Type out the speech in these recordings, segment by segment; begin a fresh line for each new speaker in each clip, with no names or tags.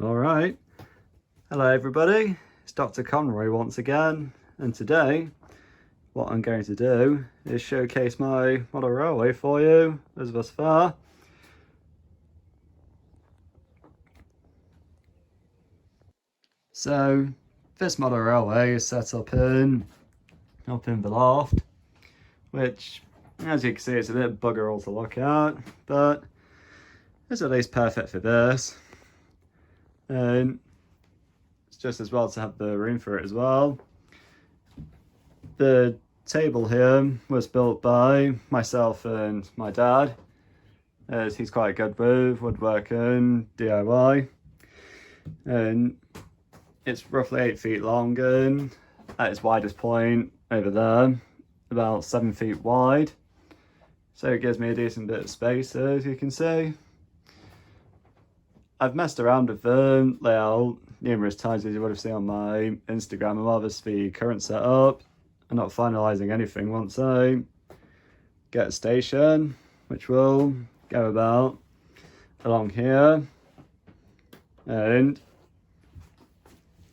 All right. Hello, everybody. It's Dr. Conroy once again, and today what I'm going to do is showcase my model railway for you as thus far. So this model railway is set up in the loft, which, as you can see, it's a bit bugger all to look at, but it's at least perfect for this. And it's just as well to have the room for it as well. The table here was built by myself and my dad, as he's quite good with woodworking, DIY, and it's roughly 8 feet long and at its widest point over there about 7 feet wide, so it gives me a decent bit of space, as you can see. I've messed around with the layout numerous times, as you would have seen on my Instagram. I'm obviously the current setup. I'm not finalising anything once I get a station, which will go about along here, and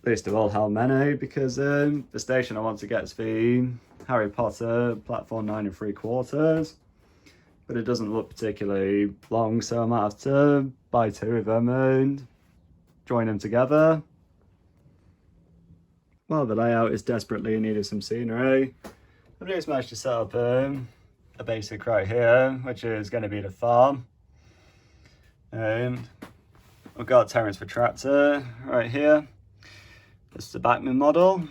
least of all how many, because the station I want to get is the Harry Potter platform 9 3/4, but it doesn't look particularly long, so I might have to buy 2 of them and join them together. While the layout is desperately in need of some scenery, I've just managed to set up a basic right here, which is going to be the farm. And I've got a Terrence for tractor right here. This is the Backman model,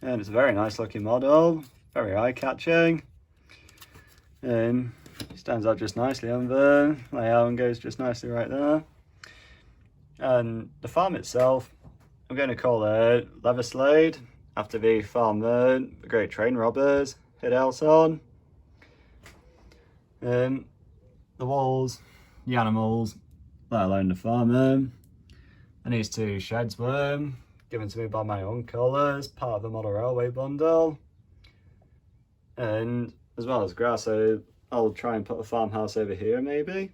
and it's a very nice looking model, very eye-catching, and it stands out just nicely on the layout and goes just nicely right there. And the farm itself, I'm going to call it Leatherslade, after the farm the great train robbers hid else on. The walls, the animals, let alone the farmer, and these 2 sheds were given to me by my uncle as part of the model railway bundle. And as well as grass, so I'll try and put a farmhouse over here maybe.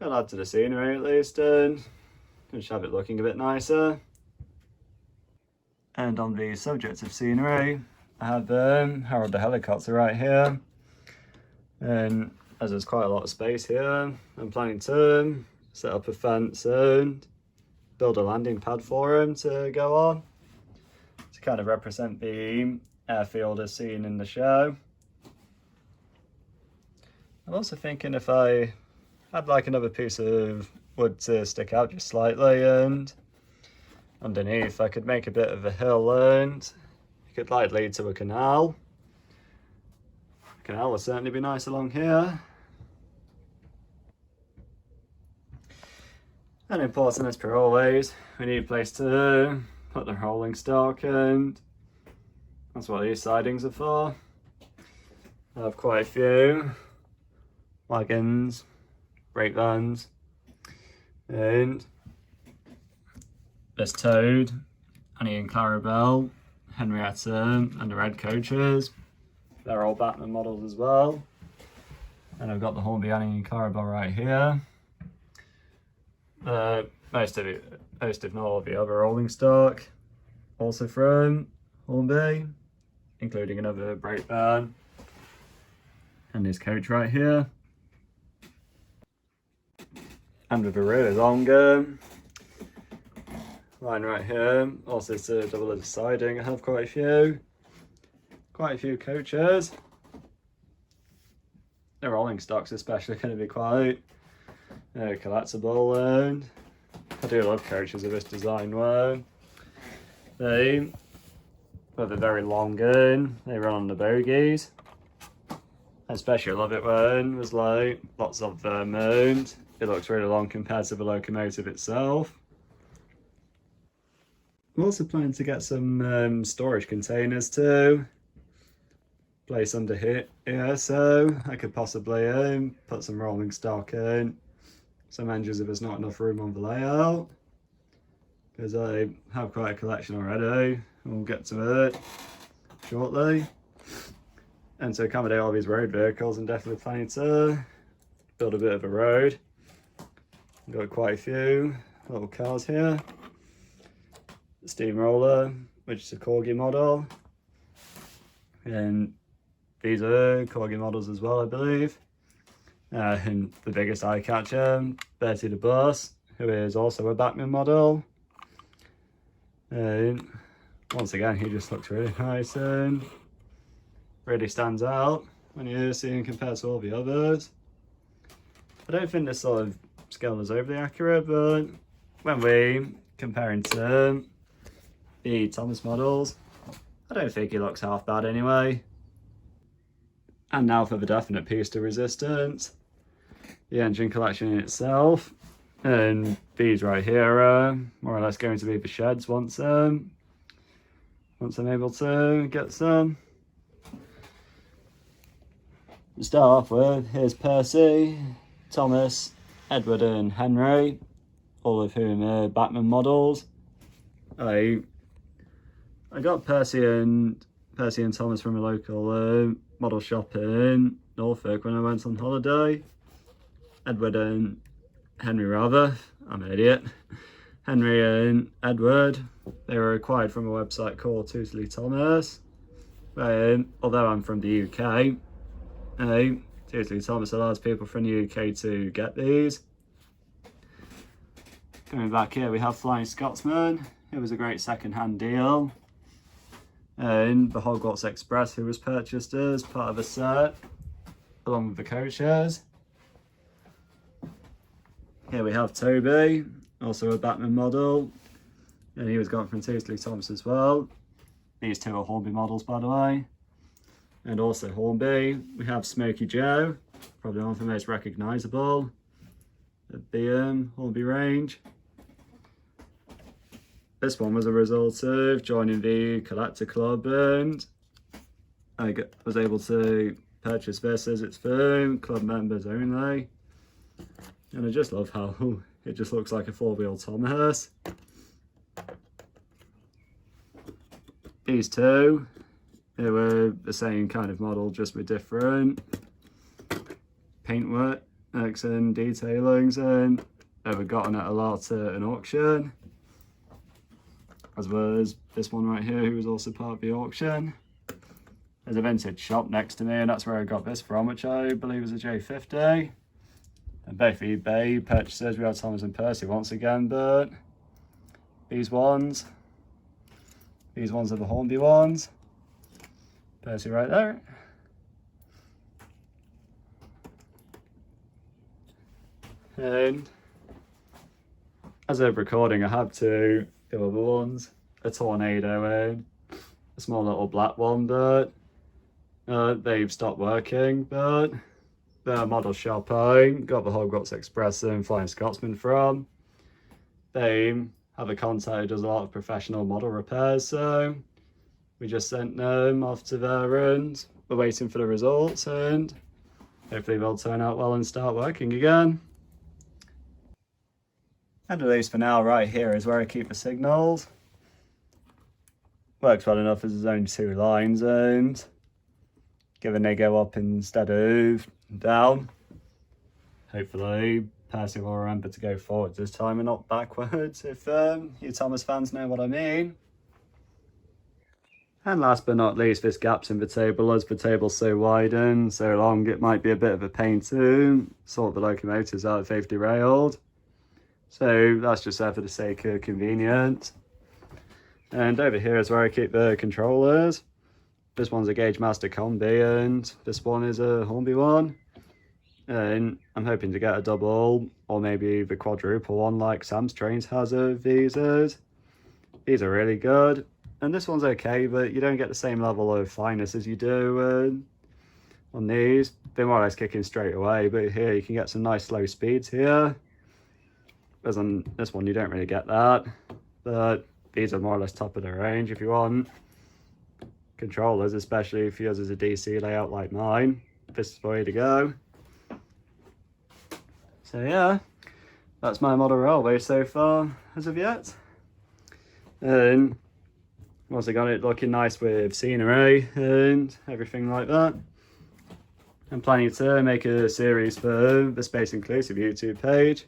It'll add to the scenery at least, and just have it looking a bit nicer. And on the subject of scenery, I have Harold the helicopter right here, and as there's quite a lot of space here, I'm planning to set up a fence and build a landing pad for him to go on, to kind of represent the airfield as seen in the show. I'm also thinking if I had like another piece of wood to stick out just slightly, and underneath I could make a bit of a hill, and it could like lead to a canal. The canal would certainly be nice along here. And important as per always, we need a place to put the rolling stock, and that's what these sidings are for. I have quite a few wagons, brake vans, and there's Toad, Annie and Clarabelle, Henrietta, and the red coaches. They're all Batman models as well. And I've got the Hornby Annie and Clarabelle right here. Most if not all of the other rolling stock, also from Hornby, including another brake van, and this coach right here. And with a really long line right here, also to double as a siding, I have quite a few coaches. The rolling stock's especially going to be quite collapsible, and I do love coaches of this design where they're very long and they run on the bogies. I especially love it when there's like lots of them and it looks really long compared to the locomotive itself. I'm also planning to get some storage containers to place under here, so I could possibly put some rolling stock in some engines if there's not enough room on the layout, because I have quite a collection already. We'll get to it shortly. And to accommodate all these road vehicles, I'm definitely planning to build a bit of a road. Got quite a few little cars here. Steamroller, which is a corgi model. And these are corgi models as well, I believe. And the biggest eye catcher, Bertie the Bus, who is also a Batman model. And once again, he just looks really nice and really stands out when you see him compared to all the others. I don't think this sort of scale is overly accurate, but when we compare him to the Thomas models, I don't think he looks half bad anyway. And now for the definite piece to resistance, the engine collection in itself. And these right here are more or less going to be the sheds once I'm able to get some. To start off with, here's Percy, Thomas, Edward and Henry, all of whom are Batman models. I got Percy and Thomas from a local model shop in Norfolk when I went on holiday. Edward and Henry rather, I'm an idiot. Henry and Edward, they were acquired from a website called Totally Thomas. Although I'm from the UK, Totally Thomas allows people from the UK to get these. Coming back here, we have Flying Scotsman. It was a great second-hand deal. And the Hogwarts Express, who was purchased as part of a set, along with the coaches. Here we have Toby, also a Batman model, and he was got from Totally Thomas as well. These two are Hornby models, by the way. And also Hornby, we have Smokey Joe, probably one of the most recognisable at the Hornby range. This one was a result of joining the Collector Club, and I was able to purchase this as it's for club members only. And I just love how it just looks like a four-wheel Thomas. These two, they were the same kind of model, just with different paintwork and detailings, and they were gotten at a lot at an auction. As well as this one right here, who was also part of the auction. There's a vintage shop next to me, and that's where I got this from, which I believe is a J50. And both eBay purchases, we had Thomas and Percy once again, but these ones are the Hornby ones. Percy right there. And as of recording, I have two other ones, a Tornado and a small little black one, but they've stopped working. But the model shop I got the Hogwarts Express and Flying Scotsman from, they have a contact who does a lot of professional model repairs, so we just sent them off to there and we're waiting for the results, and hopefully they'll turn out well and start working again. And at least for now, right here is where I keep the signals. Works well enough as there's only two lines, and given they go up instead of down, hopefully Percy will remember to go forwards this time and not backwards, if you Thomas fans know what I mean. And last but not least, this gaps in the table, as the table's so wide and so long, it might be a bit of a pain to sort the locomotives out if they've derailed. So that's just there for the sake of convenience. And over here is where I keep the controllers. This one's a Gauge Master Combi, and this one is a Hornby one. And I'm hoping to get a double, or maybe the quadruple one like Sam's Trains has of these. These are really good. And this one's okay, but you don't get the same level of fineness as you do on these. They're more or less kicking straight away, but here you can get some nice slow speeds here. Whereas on this one you don't really get that. But these are more or less top of the range if you want controllers, especially if yours is a DC layout like mine. This is the way to go. So yeah, that's my model railway so far as of yet. And also got it looking nice with scenery and everything like that. I'm planning to make a series for the Space Inclusive YouTube page.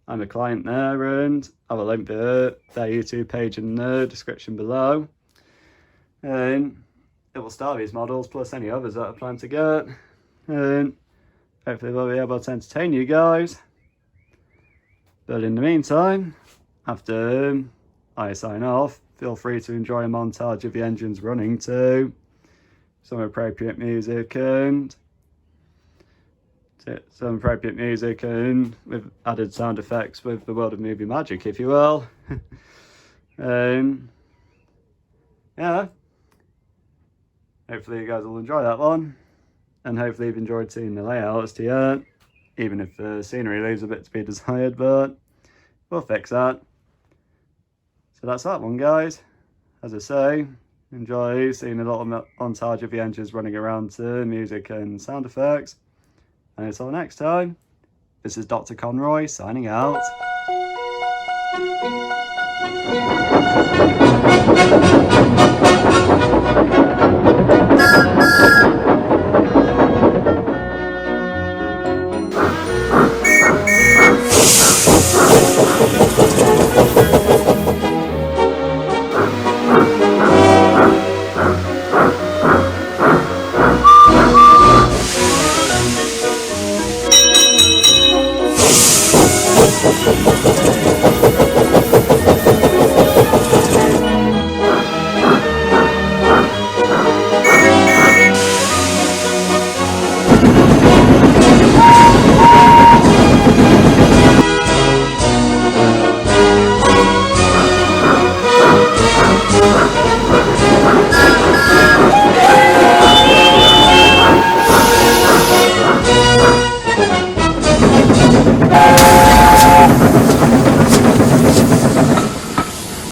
I'm a client there, and I will link their YouTube page in the description below. And it will start these models plus any others that I plan to get, and hopefully we'll be able to entertain you guys. But in the meantime, after I sign off, feel free to enjoy a montage of the engines running to some appropriate music and with added sound effects with the world of movie magic, if you will. Yeah, hopefully you guys will enjoy that one, and hopefully you've enjoyed seeing the layouts to yet, even if the scenery leaves a bit to be desired, but we'll fix that. So that's that one, guys. As I say, enjoy seeing a little montage of the engines running around to music and sound effects. And until next time, this is Dr. Conroy signing out.